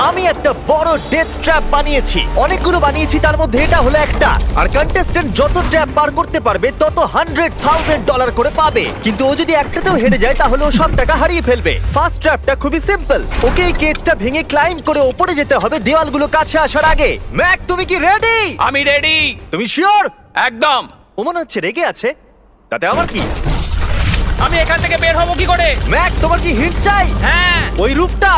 আমি একটা বড় ডেথ ট্র্যাপ বানিয়েছি, অনেকগুলো বানিয়েছি, তার মধ্যে এটা হলো একটা। আর কন্টেস্ট্যান্ট যত ট্র্যাপ পার করতে পারবে তত $100,000 করে পাবে। কিন্তু ও যদি একটাতেও হেরে যায় তাহলে ও সব টাকা হারিয়ে ফেলবে। ফার্স্ট ট্র্যাপটা খুবই সিম্পল, ওকে এই কেজটা ভেঙে ক্লাইম্ব করে উপরে যেতে হবে দেওয়ালগুলো কাছে আসার আগে। ম্যাক, তুমি কি রেডি? আমি রেডি। তুমি শিওর? একদম। ও মনে হচ্ছে রেগে আছে, তাতে আমার কি? আমি এখান থেকে বের হবো কি করে? ম্যাক, তোমার কি হিট চাই? হ্যাঁ। ওই রুফটা।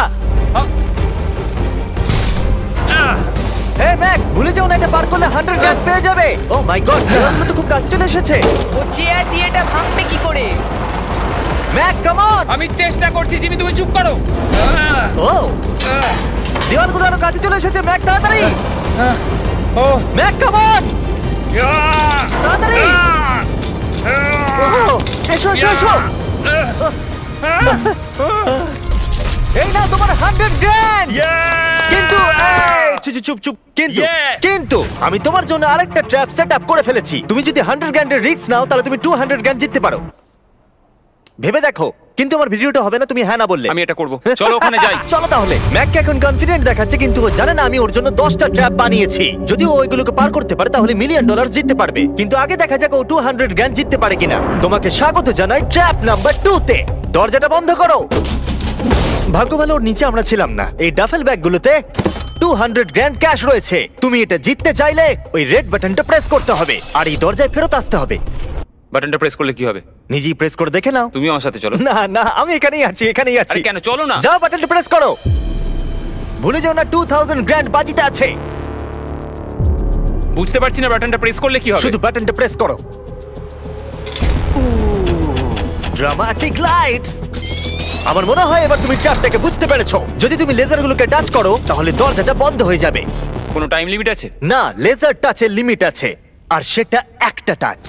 হে ম্যাক, ভুলে যাও না, এটা পার করলে 100 গ্রাম পেয়ে যাবে। ও মাই গড, দেওয়ালগুলো তো খুব কাছে চলে এসেছে। ও চেয়ার দিয়ে এটা ভাঙবে কি করে? Mac, come on. আমি চেষ্টা করছি জিমি, তুমি চুপ করো। ও, দেওয়ালগুলো আরো কাছে চলে এসেছে। ম্যাক, তাড়াতাড়ি। ও ম্যাক, কাম অন, তাড়াতাড়ি। ও, এসো এসো এসো। এই নাও তোমার 100 গ্রাম। কিন্তু চুপ চুপ চুপ, কিন্তু আমি তোমার জন্য আরেকটা ট্র্যাপ সেট আপ করে ফেলেছি। তুমি যদি 100 গ্র্যান্ডের রিস্ক নাও তাহলে তুমি 200 গ্র্যান্ড জিততে পারো। ভেবে দেখো। কিন্তু আমার ভিডিওটা হবে না তুমি হ্যাঁ না বললে। আমি এটা করব। চলো ওখানে যাই। চলো তাহলে। ম্যাককে এখন কনফিডেন্ট দেখাচ্ছে, কিন্তু ও জানে না আমি ওর জন্য 10টা ট্র্যাপ বানিয়েছি। যদি ও ওইগুলোকে পার করতে পারে তাহলে $1 মিলিয়ন জিততে পারবে। কিন্তু আগে দেখা যাক ও 200 গ্র্যান্ড জিততে পারে কিনা। তোমাকে স্বাগত জানাই ট্র্যাপ নাম্বার 2 তে। দরজাটা বন্ধ করো। ভাগ্য ভালো ওর নিচে আমরা ছিলাম না। এই ডাফেল ব্যাগগুলোতে 200 গ্র্যান্ড ক্যাশ রয়েছে। তুমি এটা জিততে চাইলে ওই রেড বাটনটা প্রেস করতে হবে আর এই দরজায় ফেরত আসতে হবে। বাটনটা প্রেস করলে কি হবে? নিজেই প্রেস করে দেখে নাও। তুমি আমার সাথে চলো। না না, আমি এখানেই আছি, এখানেই আছি। আরে কেন, চলো না। যাও, বাটনটা প্রেস করো। ভুলে যাও না 2000 গ্র্যান্ড বাজিতে আছে। বুঝতে পারছি না বাটনটা প্রেস করলে কি হবে। শুধু বাটনটা প্রেস করো। Dramatic lights. আমার মনে হয় এবার তুমি ট্র্যাপটাকে বুঝতে পেরেছো। যদি তুমি লেজারগুলোকে টাচ করো তাহলে দরজাটা বন্ধ হয়ে যাবে। কোনো টাইম লিমিট আছে? না, লেজার টাচের লিমিট আছে, আর সেটা একটা টাচ।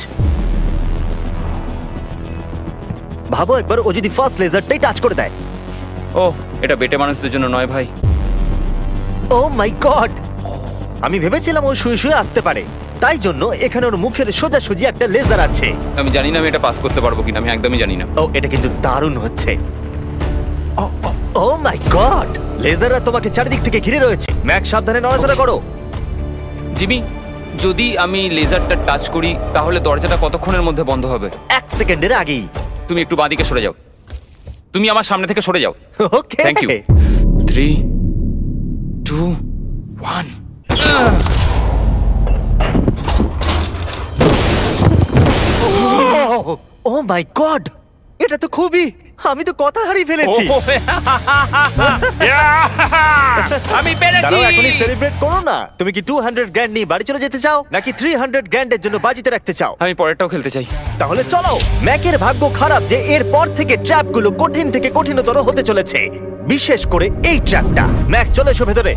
ভাবো একবার, ও যদি ফার্স্ট লেজারটাই টাচ করে দেয়। ও, এটা বেটে মানুষদের জন্য নয় ভাই। ও মাই গড, আমি ভেবেছিলাম ও শুয়ে শুয়ে আসতে পারে, তাই জন্য এখানে ওর মুখের সোজাসুজি একটা লেজার আছে। আমি জানি না আমি এটা পাস করতে পারবো কিনা, আমি একদমই জানি না। ও, এটা কিন্তু দারুণ হচ্ছে। ও মাই গড, লেজাররা তোমাকে চারিদিক থেকে ঘিরে রয়েছে। ম্যাক, সাবধানে নড়াচড়া করো। জিমি, যদি আমি লেজারটা টাচ করি তাহলে দরজাটা কতক্ষণের মধ্যে বন্ধ হবে? 1 সেকেন্ডের আগেই। তুমি একটু বাঁদিকে সরে যাও। তুমি আমার সামনে থেকে সরে যাও। Okay, thank you. 3 2 1। Oh my god, এটা তো খুবই, আমি তো কথা হারিয়ে ফেলেছি। আমি পেরেছি। দাঁড়াও, এখনই সেলিব্রেট করো না। তুমি কি 200 গ্র্যান্ড নিয়ে বাড়ি চলে যেতে চাও নাকি 300 গ্র্যান্ডের জন্য বাজিতে রাখতে চাও? আমি পরেরটাও খেলতে চাই। তাহলে চলো। ম্যাকের ভাগ্য খারাপ যে এর পর থেকে ট্র্যাপগুলো কঠিন থেকে কঠিনতর হতে চলেছে, বিশেষ করে এই ট্র্যাপটা। ম্যাক, চলে এসো ভেতরে।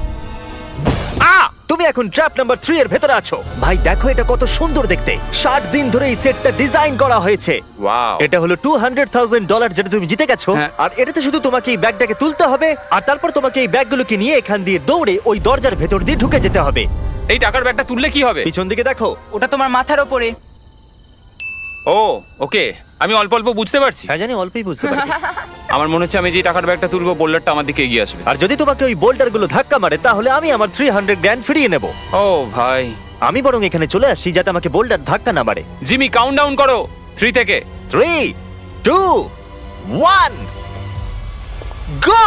তুমি এখন ট্র্যাপ নাম্বার 3 এর ভেতরে আছো। ভাই দেখো এটা কত সুন্দর দেখতে। 60 দিন ধরে এই সেটটা ডিজাইন করা হয়েছে। ওয়াও। এটা হলো $200,000 যেটা তুমি জিতে গেছো। হ্যাঁ। আর এটাতে শুধু তোমাকে এই ব্যাগটাকে তুলতে হবে, আর তারপর তোমাকে এই ব্যাগগুলোকে নিয়ে এখান দিয়ে দৌড়ে ওই দরজার ভেতর দিয়ে ঢুকে যেতে হবে। এই টাকার ব্যাগটা তুললে কি হবে? পিছন দিকে দেখো। ওটা তোমার মাথার ওপরে। ও ওকে, আমি অল্প অল্প বুঝতে পারছি। হ্যাঁ জানি, অল্পই বুঝতে পারছি। আমার মনে হচ্ছে আমি যে টাকার ব্যাগটা তুলবো বোল্ডারটা আমার দিকে এগিয়ে আসবে। আর যদি তোমাকে ওই বোল্ডারগুলো ধাক্কা মারে তাহলে আমি আমার 300 গ্র্যান্ড ফিরিয়ে নেব। ও ভাই, আমি বরং এখানে চলে আসি যাতে আমাকে বোল্ডার ধাক্কা না মারে। জিমি কাউন্টডাউন করো 3 থেকে। 3 2 1 গো।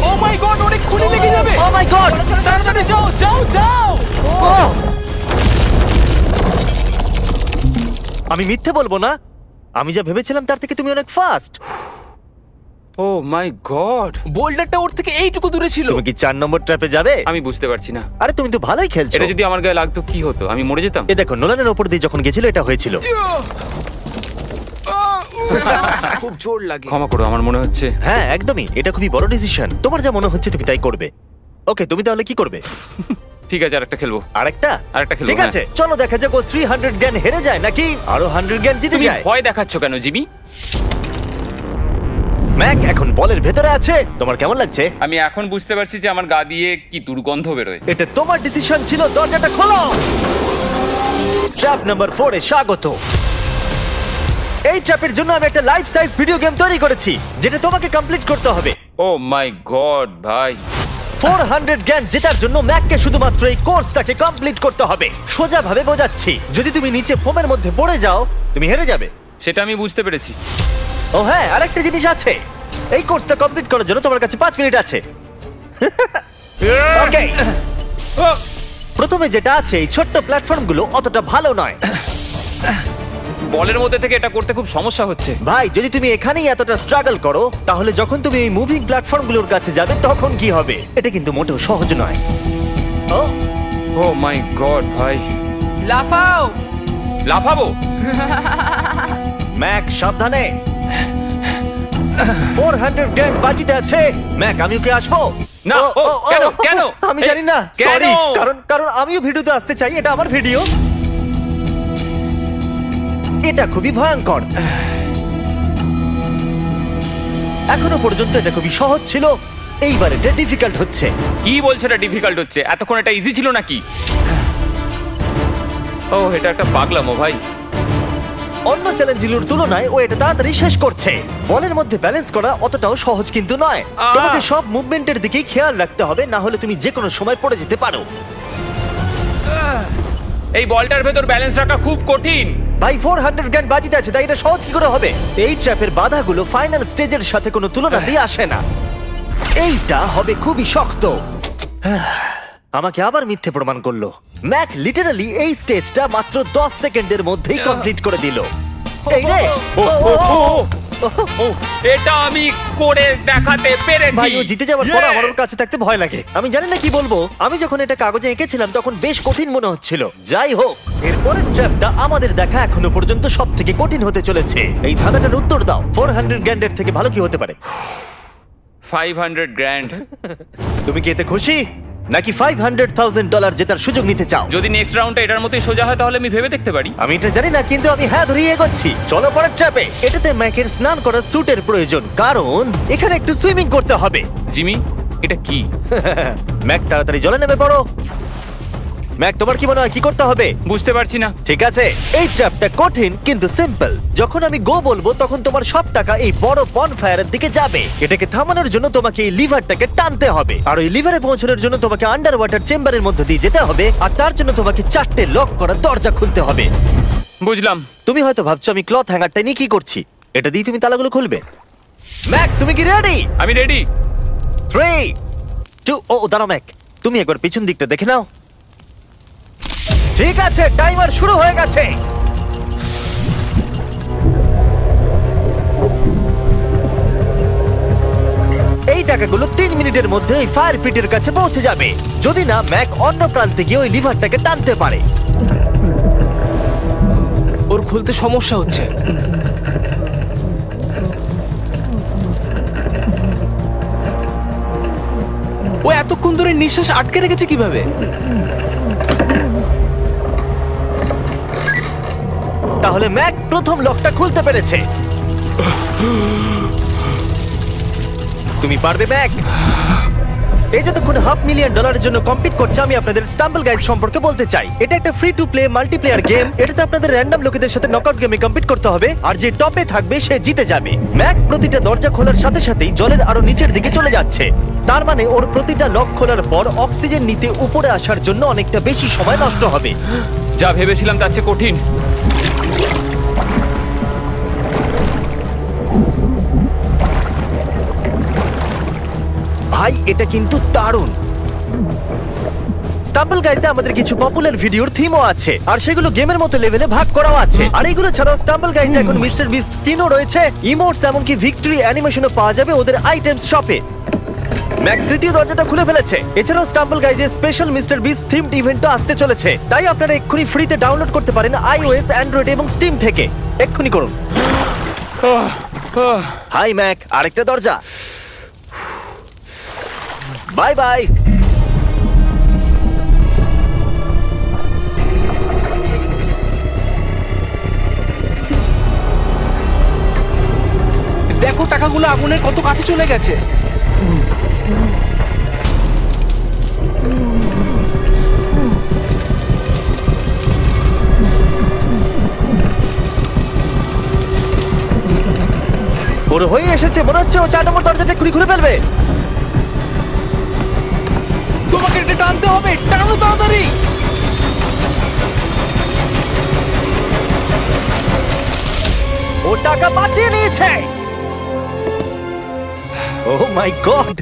ও মাই গড, অনেক খুলে লেগে যাবে। ও মাই গড, তাড়াতাড়ি যাও যাও যাও। আমি মিথ্যে বলবো না, আমি যা ভেবেছিলাম তার থেকে তুমি অনেক ফাস্ট। ও মাই গড, বোল্ডারটা ওর থেকে এইটুকু দূরে ছিল। তুমি কি 4 নম্বর ট্র্যাপে যাবে? আমি বুঝতে পারছি না। আরে তুমি তো ভালোই খেলছো। এটা যদি আমার গায়ে লাগতো কি হতো? আমি মরে যেতাম। এ দেখো, নোলানের উপর দিয়ে যখন গেছিল এটা হয়েছিল। খুব জোর লাগে। ক্ষমা করো, আমার মনে হচ্ছে। হ্যাঁ একদমই, এটা খুবই বড় ডিসিশন। তোমার যা মনে হচ্ছে তুমি তাই করবে। ওকে, তুমি তাহলে কি করবে? ঠিক আছে, আরেকটা খেলবো। আরেকটা খেলবো। ঠিক আছে, চলো দেখা যাক ও 300 গ্র্যান্ড হেরে যায় নাকি আরো 100 গ্র্যান্ড জিতে তুমি যায়। ভয় দেখাচ্ছ কেন জিমি? ম্যাক এখন বলের ভেতরে আছে। তোমার কেমন লাগছে? আমি এখন বুঝতে পারছি যে আমার গা দিয়ে কি দুর্গন্ধ বেরোয়। এটা তোমার ডিসিশন ছিল। দরজাটা খোলো। ট্র্যাপ নাম্বার 4 এ স্বাগত। এই ট্র্যাপের জন্য আমি একটা লাইফ সাইজ ভিডিও গেম তৈরি করেছি যেটা তোমাকে কমপ্লিট করতে হবে। ও মাই গড ভাই, 400 গ্র্যান্ড জেতার জন্য ম্যাককে শুধুমাত্র এই কোর্সটাকে কমপ্লিট করতে হবে। সোজা ভাবে বোঝাচ্ছি, যদি তুমি নিচে ফোমের মধ্যে পড়ে যাও তুমি হেরে যাবে। সেটা আমি বুঝতে পেরেছি। ও হ্যাঁ, আরেকটা জিনিস আছে, এই কোর্সটা কমপ্লিট করার জন্য তোমার কাছে 5 মিনিট আছে। ওকে, প্রথমে যেটা আছে, এই ছোট্ট প্ল্যাটফর্মগুলো অতটা ভালো নয়। বলের মধ্যে থেকে এটা করতে খুব সমস্যা হচ্ছে। ভাই, যদি তুমি এখানেই এতটা স্ট্রাগল করো, তাহলে যখন তুমি এই মুভিং প্ল্যাটফর্মগুলোর কাছে যাবে তখন কি হবে? এটা কিন্তু মোটেও সহজ নয়। ও ও মাই গড ভাই, লাফাও। লাফাবো? ম্যাক সাবধানে, 400 গ্র্যান্ড বাজিতে আছে। ম্যাক, আমি ওকে আসবো? না, কেন কেন? আমি জানি না, কেন? সরি। কারণ আমিও ভিডিওতে আসতে চাই, এটা আমার ভিডিও। এটা খুবই ভয়ঙ্কর। এখনো পর্যন্ত এটা খুবই সহজ ছিল, এইবার এটা ডিফিকাল্ট হচ্ছে। কি বলছো এটা ডিফিকাল্ট হচ্ছে? এতক্ষণ এটা ইজি ছিল নাকি? ও, এটা একটা পাগলামো ভাই। অন্য চ্যালেঞ্জগুলোর তুলনায় ও এটা তাড়াতাড়ি শেষ করছে। বলের মধ্যে ব্যালেন্স করা অতটাও সহজ কিন্তু নয়। তোমাকে সব মুভমেন্টের দিকেই খেয়াল রাখতে হবে, না হলে তুমি যে কোনো সময় পড়ে যেতে পারো। এই বলটার ভেতর ব্যালেন্স রাখা খুব কঠিন। ভাই, 400 গ্র্যান্ড বাজিতে আছে, তাই এটা সহজ কি করে হবে? এই ট্র্যাপের বাধাগুলো ফাইনাল স্টেজের সাথে কোনো তুলনাতেই আসে না। এইটা হবে খুবই শক্ত। আমাকে আবার মিথ্যে প্রমাণ করলো। ম্যাক লিটারালি এই স্টেজটা মাত্র 10 সেকেন্ডের মধ্যেই কমপ্লিট করে দিল। এই রে, এটা আমি করে দেখাতে পেরেছি। ভাই, ও জিতে যাওয়ার পর আমার ওর কাছে থাকতে ভয় লাগে। আমি জানি না কি বলবো। আমি যখন এটা কাগজে এঁকেছিলাম তখন বেশ কঠিন মনে হচ্ছিল। যাই হোক, এরপরের ট্র্যাপটা আমাদের দেখা এখনো পর্যন্ত সব থেকে কঠিন হতে চলেছে। এই ধাঁধাটার উত্তর দাও, 400 গ্র্যান্ডের থেকে ভালো কি হতে পারে? 500 গ্র্যান্ড। তুমি কি এতে খুশি, নাকি $500,000 জেতার সুযোগ নিতে চাও? যদি নেক্সট রাউন্ডে এটার মতোই সোজা হয় তাহলে আমি ভেবে দেখতে পারি। আমি এটা জানি না, কিন্তু আমি হ্যাঁ ধরিয়ে এগোচ্ছি। চলো পরের ট্র্যাপে। এটাতে ম্যাকের স্নান করার স্যুটের প্রয়োজন, কারণ এখানে একটু সুইমিং করতে হবে। জিমি, এটা কি? ম্যাক, তাড়াতাড়ি জলে নেমে পড়ো। ম্যাক, তোমার কি মনে হয় কি করতে হবে? বুঝতে পারছি না। ঠিক আছে, এই ট্র্যাপটা কঠিন কিন্তু সিম্পল। যখন আমি গো বলবো তখন তোমার সব টাকা এই বড় বনফায়ারের দিকে যাবে। এটাকে থামানোর জন্য তোমাকে এই লিভারটাকে টানতে হবে, আর ওই লিভারে পৌঁছানোর জন্য তোমাকে আন্ডার ওয়াটার চেম্বারের মধ্যে দিয়ে যেতে হবে, আর তার জন্য তোমাকে 4টে লক করা দরজা খুলতে হবে। বুঝলাম। তুমি হয়তো ভাবছো আমি ক্লথ হ্যাঙ্গারটা নিয়ে কি করছি। এটা দিয়ে তুমি তালাগুলো খুলবে। ম্যাক, তুমি কি রেডি? আমি রেডি। 3, 2, ও দাঁড়াও ম্যাক, তুমি একবার পিছন দিকটা দেখে নাও। ঠিক আছে, টাইমার শুরু হয়ে গেছে। এই টাকাগুলো 3 মিনিটের মধ্যে ওই ফায়ার পিটের কাছে পৌঁছে যাবে, যদি না ম্যাক অন্য প্রান্তে গিয়ে ওই লিভারটাকে টানতে পারে। ওর খুলতে সমস্যা হচ্ছে। ও এতক্ষণ ধরে নিঃশ্বাস আটকে রেখেছে কিভাবে? তাহলে ম্যাক প্রথম লকটা খুলতে পেরেছে। তুমি পারবে ম্যাক। এই যতক্ষণ $500,000 জন্য কম্পিট করছে, আমি আপনাদের স্টাম্বল গাইজ সম্পর্কে বলতে চাই। এটা একটা free to play multiplayer game. এটাতে আপনাদের র্যান্ডম লোকেদের সাথে নকআউট গেমে কম্পিট করতে হবে, আর যে টপে থাকবে সে জিতে যাবে। ম্যাক প্রতিটা দরজা খোলার সাথে সাথেই জলের আরো নিচের দিকে চলে যাচ্ছে। তার মানে ওর প্রতিটা লক খোলার পর অক্সিজেন নিতে উপরে আসার জন্য অনেকটা বেশি সময় নষ্ট হবে। যা ভেবেছিলাম তার চেয়ে কঠিন। ভাই, এটা কিন্তু দারুণ। স্টাম্বল গাইজে আমাদের কিছু পপুলার ভিডিওর থিমও আছে, আর সেগুলো গেমের মতো লেভেলে ভাগ করাও আছে। আর এগুলো ছাড়াও স্টাম্বল গাইজে এখন মিস্টার বিস্ট স্কিনও রয়েছে, ইমোটস, এমনকি ভিক্টরি অ্যানিমেশনও পাওয়া যাবে ওদের আইটেমস শপে। ম্যাক তৃতীয় দরজাটা খুলে ফেলেছে। এছাড়াও স্টাম্বল গাইজে স্পেশাল মিস্টার বিস্ট থিমড ইভেন্টও আসতে চলেছে, তাই আপনারা এক্ষুনি ফ্রিতে ডাউনলোড করতে পারেন iOS, অ্যান্ড্রয়েড এবং স্টিম থেকে। এক্ষুনি করুন। হাই ম্যাক, আরেকটা দরজা। Bye bye. দেখো টাকাগুলো আগুনের কত কাছে চলে গেছে। ওর হয়ে এসেছে, মনে হচ্ছে ও 4 নম্বর দরজাটা খুলে ফেলবে। তোমাকে এটা টানতে হবে, টানো তাড়াতাড়ি। ও টাকা বাঁচিয়ে নিয়েছে। ওহ মাই গড,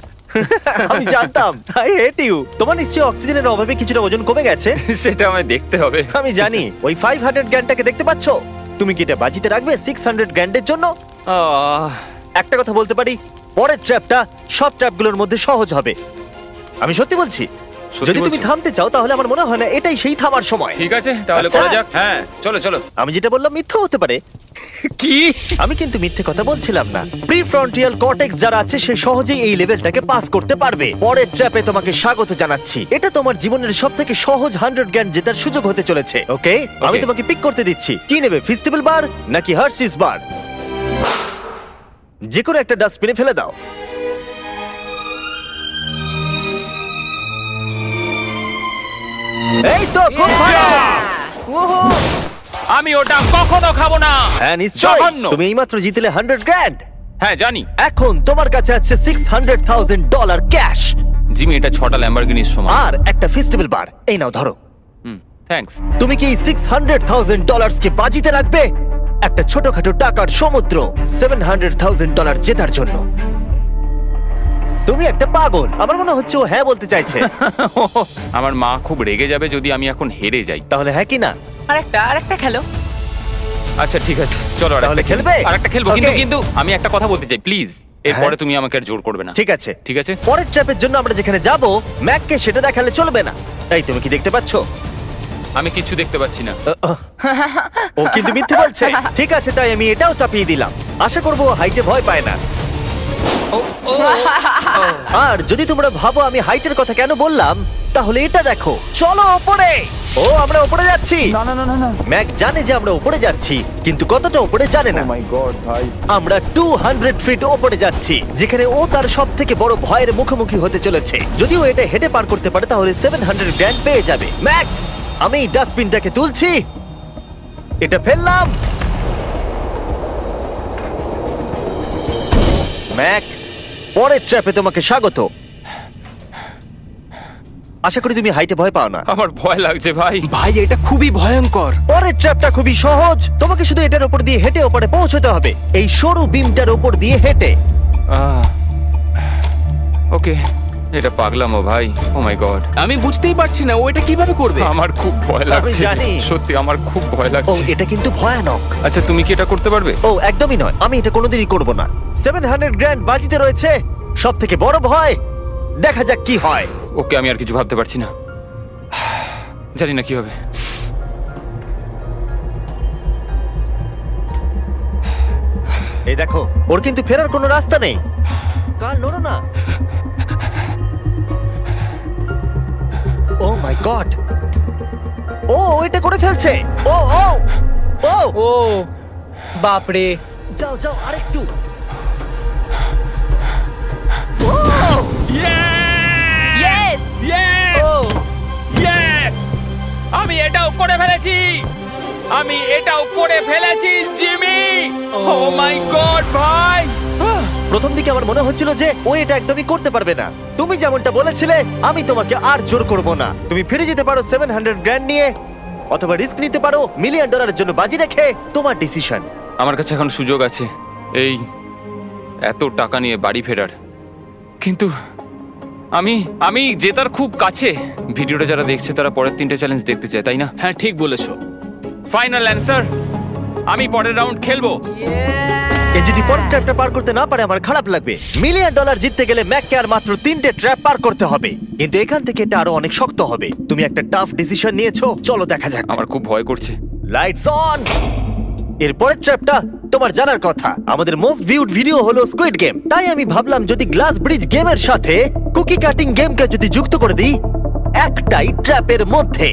আমি জানতাম। I hate you. তোমার নিশ্চয়ই অক্সিজেনের অভাবে কিছুটা ওজন কমে গেছে। সেটা আমায় দেখতে হবে। আমি জানি। ওই 500 গ্র্যান্ডটাকে দেখতে পাচ্ছো? তুমি কি এটা বাজিতে রাখবে 600 গ্র্যান্ডের জন্য? আহ, একটা কথা বলতে পারি, পরের ট্র্যাপটা সব ট্র্যাপগুলোর মধ্যে সহজ হবে। আমি সত্যি বলছি। সত্যি যদি তুমি বলছো? থামতে চাও তাহলে আমার মনে হয় না এটাই সেই থামার সময়। ঠিক আছে, তাহলে আচ্ছা। করা যাক। হ্যাঁ, চলো চলো। আমি যেটা বললাম মিথ্যা হতে পারে। কি? আমি কিন্তু মিথ্যে কথা বলছিলাম না। প্রিফ্রন্টিয়াল কর্টেক্স যারা আছে সে সহজেই এই লেভেলটাকে পাস করতে পারবে। পরের ট্র্যাপে তোমাকে স্বাগত জানাচ্ছি। এটা তোমার জীবনের সবথেকে সহজ 100 গ্র্যান্ড জেতার সুযোগ হতে চলেছে। ওকে, আমি তোমাকে পিক করতে দিচ্ছি। কি নেবে, ফেস্টিভ্যাল বার নাকি হার্শিস বার? যে কোনো একটা ডাস্টবিনে ফেলে দাও। এই তো খুব ভালো। আমি ওটা কখনো খাবো না। হ্যাঁ নিশ্চয়ই। জঘন্য। তুমি এইমাত্র জিতলে 100 গ্র্যান্ড। হ্যাঁ জানি। এখন তোমার কাছে আছে $600,000 ক্যাশ জিমি, এটা 6টা ল্যাম্বরগিনির সমান। আর একটা ফেস্টিভ্যাল বার। এই নাও ধরো। থ্যাঙ্কস। তুমি কি এই $600,000 কে বাজিতে রাখবে একটা ছোটখাটো টাকার সমুদ্র $700,000 জেতার জন্য? তুমি একটা পাগল। আমার মনে হচ্ছে ও হ্যাঁ বলতে চাইছে। আমার মা খুব রেগে যাবে যদি আমি এখন হেরে যাই। তাহলে হ্যাঁ কি না? আরেকটা খেলো। আচ্ছা ঠিক আছে, চলো তাহলে খেলবে? আরেকটা খেলবো। কিন্তু Okay. কিন্তু আমি একটা কথা বলতে চাই, প্লিজ। এরপরে হ্যাঁ। তুমি আমাকে আর জোর করবে না। ঠিক আছে। ঠিক আছে। পরের ট্র্যাপের জন্য আমরা যেখানে যাব ম্যাককে সেটা দেখালে চলবে না। তাই তুমি কি দেখতে পাচ্ছো? আমি কিছু দেখতে পাচ্ছি না। ও কিন্তু মিথ্যে বলছে। ঠিক আছে, তাই আমি এটাও চাপিয়ে দিলাম। আশা করবো ও হাইটে ভয় পায় না। ও, ও, আর যদি তোমরা ভাবো আমি হাইটের কথা কেন বললাম, তাহলে এটা দেখো। চলো ওপরে। ও আমরা ওপরে যাচ্ছি। না না না না না। ম্যাক জানে যে আমরা ওপরে যাচ্ছি, কিন্তু কতটা ওপরে জানে না। মাই গড ভাই। আমরা 200 ফিট ওপরে যাচ্ছি, যেখানে ও তার সব থেকে বড় ভয়ের মুখোমুখি হতে চলেছে। যদি ও এটা হেঁটে পার করতে পারে তাহলে 700 গ্র্যান্ড পেয়ে যাবে। ম্যাক, আমি ডাস্টবিনটাকে তুলছি, এটা ফেললাম। ম্যাক, পরের ট্র্যাপে তোমাকে স্বাগত। আশা করি তুমি হাইটে ভয় পাও না। আমার ভয় লাগছে ভাই। ভাই এটা খুবই ভয়ঙ্কর। পরের ট্র্যাপটা খুবই সহজ। তোমাকে শুধু এটার উপর দিয়ে হেঁটে ওপরে পৌঁছতে হবে, এই সরু বিমটার উপর দিয়ে হেঁটে। ওকে, এটা পাগলামো ভাই। ও মাই গড, আমি বুঝতেই পারছি না ও এটা কিভাবে করবে। আমার খুব ভয় লাগছে। জানি। সত্যি আমার খুব ভয় ও লাগছে। এটা কিন্তু ভয়ানক। আচ্ছা, তুমি কি এটা করতে পারবে? ও একদমই নয়, আমি এটা কোনোদিনই করব না। 700 গ্র্যান্ড বাজিতে রয়েছে, সব থেকে বড় ভয়। দেখা যাক কি হয়। ওকে, আমি আর কিছু ভাবতে পারছি না। জানি না কি হবে। এই দেখো, ওর কিন্তু ফেরার কোনো রাস্তা নেই। কাল নড়ো না। ও মাই গড, ও এটা করে ফেলছে। ও ও ও ও বাপরে। যাও যাও আরেকটু। ও ইয়েস। Yes! ও Yes! আমি এটাও করে ফেলেছি। আমি এটাও করে ফেলেছি, জিমি। ও মাই গড ভাই। প্রথম দিকে আমার মনে হচ্ছিল যে ও এটা একদমই করতে পারবে না। তুমি যেমনটা বলেছিলে, আমি তোমাকে আর জোর করব না। তুমি ফিরে যেতে পারো 700 গ্র্যান্ড নিয়ে, অথবা রিস্ক নিতে পারো $1 মিলিয়ন জন্য বাজি রেখে। তোমার ডিসিশন। আমার কাছে এখন সুযোগ আছে এই এত টাকা নিয়ে বাড়ি ফেরার। কিন্তু আমি জেতার খুব কাছে। ভিডিওটা যারা দেখছে তারা পরের 3টে চ্যালেঞ্জ দেখতে চায়, তাই না? হ্যাঁ ঠিক বলেছো। ফাইনাল অ্যান্সার, আমি পরের রাউন্ড খেলবো। এ যদি পরের ট্র্যাপটা পার করতে না পারে আমার খারাপ লাগবে। $1 মিলিয়ন জিততে গেলে ম্যাককে আর মাত্র 3টে ট্র্যাপ পার করতে হবে, কিন্তু এখান থেকে এটা আরো অনেক শক্ত হবে। তুমি একটা টাফ ডিসিশন নিয়েছো, চলো দেখা যাক। আমার খুব ভয় করছে। Lights on. এর পরের ট্র্যাপটা তোমার জানার কথা। আমাদের মোস্ট ভিউড ভিডিও হলো স্কুইড গেম, তাই আমি ভাবলাম যদি গ্লাস ব্রিজ গেমের সাথে কুকি কাটিং গেমকে যদি যুক্ত করে দিই একটাই ট্র্যাপের মধ্যে।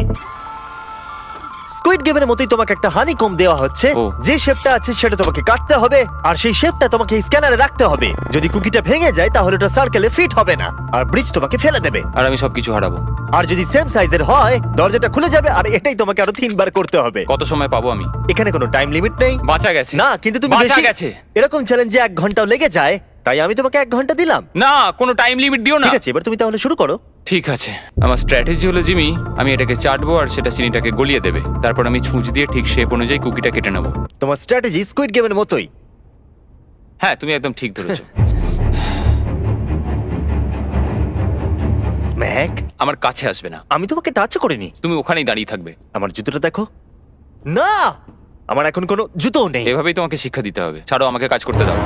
স্কুইড গেমের মতোই তোমাকে একটা হানিকম দেওয়া হচ্ছে। ও। যে শেপটা আছে সেটা তোমাকে কাটতে হবে, আর সেই শেপটা তোমাকে স্ক্যানারে রাখতে হবে। যদি কুকিটা ভেঙে যায় তাহলে ওটা সার্কেলে ফিট হবে না, আর ব্রিজ তোমাকে ফেলে দেবে। আর আমি সবকিছু হারাবো। আর যদি সেম সাইজের হয় দরজাটা খুলে যাবে, আর এটাই তোমাকে আরো 3 বার করতে হবে। কত সময় পাবো আমি? এখানে কোনো টাইম লিমিট নেই। বাঁচা গেছে। না, কিন্তু তুমি বাঁচা বেশি গেছে। এরকম চ্যালেঞ্জে 1 ঘন্টাও লেগে যায়, তাই আমি তোমাকে 1 ঘন্টা দিলাম। না, কোনো টাইম লিমিট দিও না। ঠিক আছে, এবার তুমি তাহলে শুরু করো। ঠিক আছে, আমার স্ট্র্যাটেজি হলো জিমি, আমি এটাকে চাটবো আর সেটা চিনিটাকে গলিয়ে দেবে। তারপর আমি ছুঁচ দিয়ে ঠিক শেপ অনুযায়ী কুকিটা কেটে নেবো। তোমার স্ট্র্যাটেজি স্কুইড গেমের মতোই। হ্যাঁ, তুমি একদম ঠিক ধরেছো। ম্যাক, আমার কাছে আসবে না। আমি তোমাকে টাচ করিনি। তুমি ওখানেই দাঁড়িয়ে থাকবে। আমার জুতোটা দেখো। না, আমার এখন কোনো জুতোও নেই। এভাবেই তোমাকে শিক্ষা দিতে হবে। ছাড়ো, আমাকে কাজ করতে দাও।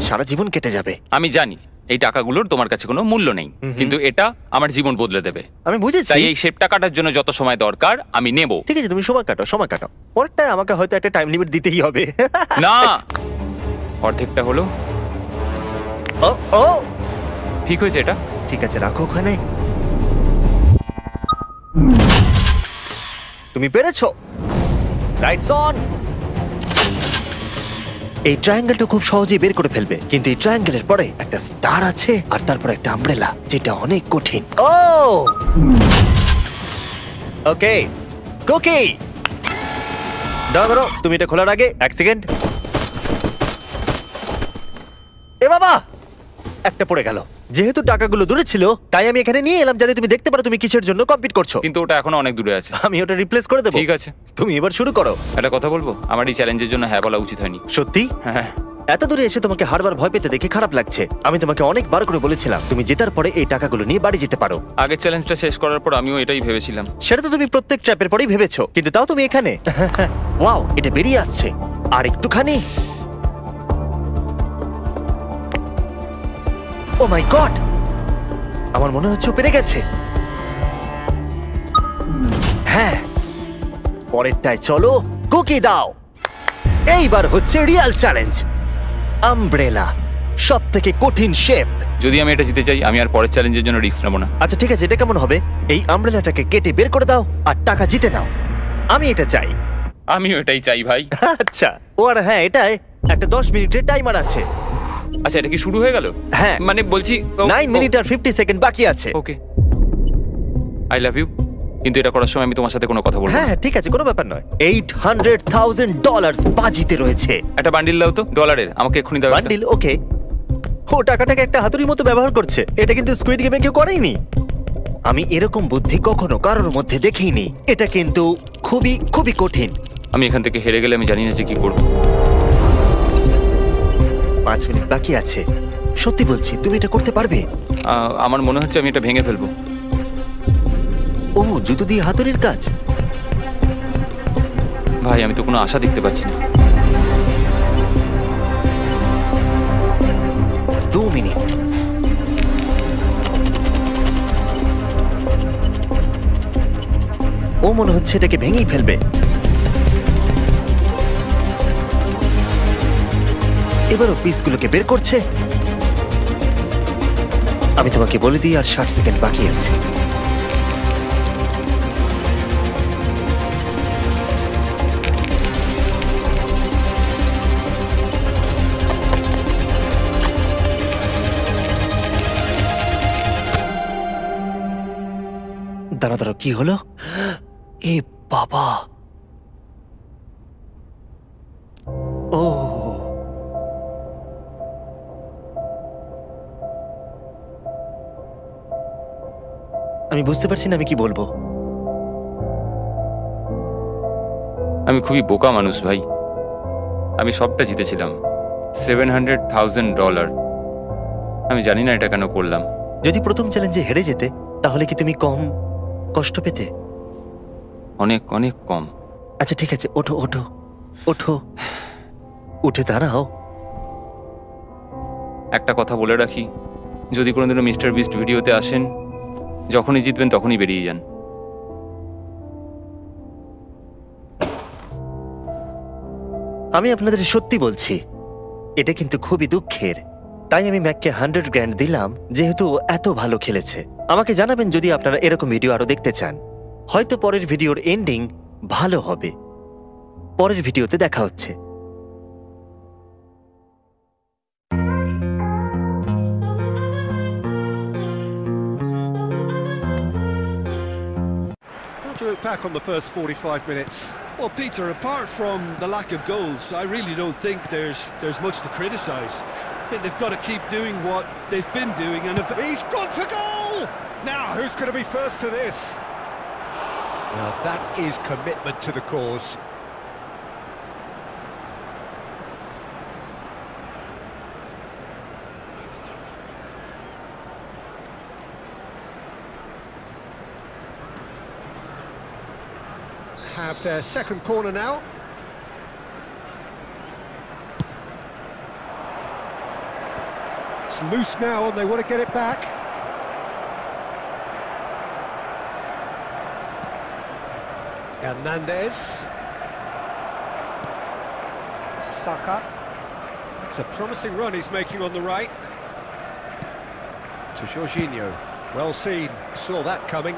সারা জীবন কেটে যাবে। আমি জানি এই টাকাগুলোর তোমার কাছে কোনো মূল্য নেই, কিন্তু এটা আমার জীবন বদলে দেবে। আমি বুঝেছি। তাই এই শেপটা কাটার জন্য যত সময় দরকার আমি নেব। ঠিক আছে, তুমি সময় কাটো, সময় কাটো। পরেরটায় আমাকে হয়তো একটা টাইম লিমিট দিতেই হবে। না, অর্ধেকটা হলো। ও ও, ঠিক হয়েছে এটা। ঠিক আছে, রাখো ওখানে। তুমি পেরেছো। Lights on. এই ট্রায়াঙ্গেলটা খুব সহজেই বের করে ফেলবে, কিন্তু এই ট্রায়াঙ্গেলের পরে একটা স্টার আছে, আর তারপর একটা আমব্রেলা, যেটা অনেক কঠিন। ও ওকে, কুকি দাঁড়াও, তুমি এটা খোলার আগে 1 সেকেন্ড। এ বাবা, একটা পড়ে গেল। যেহেতু টাকাগুলো দূরে ছিল, তাই আমি এখানে নিয়ে এলাম যাতে তুমি দেখতে পারো তুমি কিসের জন্য কম্পিট করছো। কিন্তু ওটা এখনো অনেক দূরে আছে। আমি ওটা রিপ্লেস করে দেবো। ঠিক আছে, তুমি এবার শুরু করো। একটা কথা বলবো, আমার এই চ্যালেঞ্জের জন্য হ্যাঁ বলা উচিত হয়নি। সত্যি? হ্যাঁ, এত দূরে এসে তোমাকে হারবার ভয় পেতে দেখে খারাপ লাগছে। আমি তোমাকে অনেকবার করে বলেছিলাম তুমি জেতার পরে এই টাকাগুলো নিয়ে বাড়ি যেতে পারো। আগের চ্যালেঞ্জটা শেষ করার পর আমিও এটাই ভেবেছিলাম। সেটা তো তুমি প্রত্যেক ট্র্যাপের পরেই ভেবেছো, কিন্তু তাও তুমি এখানে। ওয়াও, এটা বেরিয়ে আসছে। আর একটুখানি। ও মাই গড, আমার মনে হচ্ছে ও পেরে গেছে। হ্যাঁ, পরেরটায় চলো, কুকি দাও। এইবার হচ্ছে রিয়েল চ্যালেঞ্জ, আমব্রেলা, সব থেকে কঠিন শেপ। যদি আমি এটা জিতে চাই, আমি আর পরের চ্যালেঞ্জের জন্য রিস্ক নেবো না। আচ্ছা ঠিক আছে, এটা কেমন হবে? এই আমব্রেলাটাকে কেটে বের করে দাও আর টাকা জিতে নাও। আমি এটা চাই। আমিও এটাই চাই ভাই। আচ্ছা, ও আর হ্যাঁ, এটায় একটা 10 মিনিটের টাইমার আছে। আচ্ছা, এটা কি শুরু হয়ে গেল? হ্যাঁ। মানে বলছি 9 মিনিট আর 50 সেকেন্ড বাকি আছে। ওকে, আই লাভ ইউ। কিন্তু এটা করার সময় আমি তোমার সাথে কোনো কথা বলবো না। হ্যাঁ ঠিক আছে, কোনো ব্যাপার নয়। $800,000 বাজিতে রয়েছে। একটা বান্ডিল দাও তো ডলারের, আমাকে এক্ষুনি দাও একটা। বান্ডিল? ওকে। ও টাকাটাকে একটা হাতুড়ির মতো ব্যবহার করছে। এটা কিন্তু স্কুইড গেমে কেউ করেনি। আমি এরকম বুদ্ধি কখনো কারোর মধ্যে দেখিনি। এটা কিন্তু খুবই খুবই কঠিন। আমি এখান থেকে হেরে গেলে আমি জানি না যে কি করবো। 5 মিনিট বাকি আছে। সত্যি বলছি, তুমি এটা করতে পারবে। আমার মনে হচ্ছে আমি এটা ভেঙে ফেলবো। ও, জুতো দিয়ে হাতুড়ির কাজ। ভাই, আমি তো কোনো আশা দেখতে পাচ্ছি না। 2 মিনিট। ও মনে হচ্ছে এটাকে ভেঙেই ফেলবে। এবারও পিসগুলোকে বের করছে। আমি তোমাকে বলে দিই, আর 60 সেকেন্ড বাকি আছে। দাঁড়া দাঁড়া, কি হলো? এ বাবা, ও আমি বুঝতে পারছি না আমি কি বলবো। আমি খুবই বোকা মানুষ ভাই। আমি সবটা জিতেছিলাম, $700,000। আমি জানি না এটা কেন করলাম। যদি প্রথম চ্যালেঞ্জে হেরে যেতে, তাহলে কি তুমি কম কষ্ট পেতে? অনেক অনেক কম। আচ্ছা ঠিক আছে, ওঠো ওঠো ওঠো, উঠে দাঁড়াও। একটা কথা বলে রাখি, যদি কোনোদিনও মিস্টার বিস্ট ভিডিওতে আসেন, যখনই জিতবেন তখনই বেরিয়ে যান। আমি আপনাদের সত্যি বলছি, এটা কিন্তু খুবই দুঃখের। তাই আমি ম্যাককে 100 গ্র্যান্ড দিলাম, যেহেতু ও এত ভালো খেলেছে। আমাকে জানাবেন যদি আপনারা এরকম ভিডিও আরো দেখতে চান। হয়তো পরের ভিডিওর এন্ডিং ভালো হবে। পরের ভিডিওতে দেখা হচ্ছে। What do you look back on the first 45 minutes? Well, Peter, apart from the lack of goals, I really don't think there's much to criticise. I think they've got to keep doing what they've been doing, and if He's gone for goal! Now, who's going to be first to this? Now, that is commitment to the cause. Have their second corner now. It's loose now and they want to get it back. Hernandez. Saka. It's a promising run he's making on the right. To Jorginho. Well seen, saw that coming.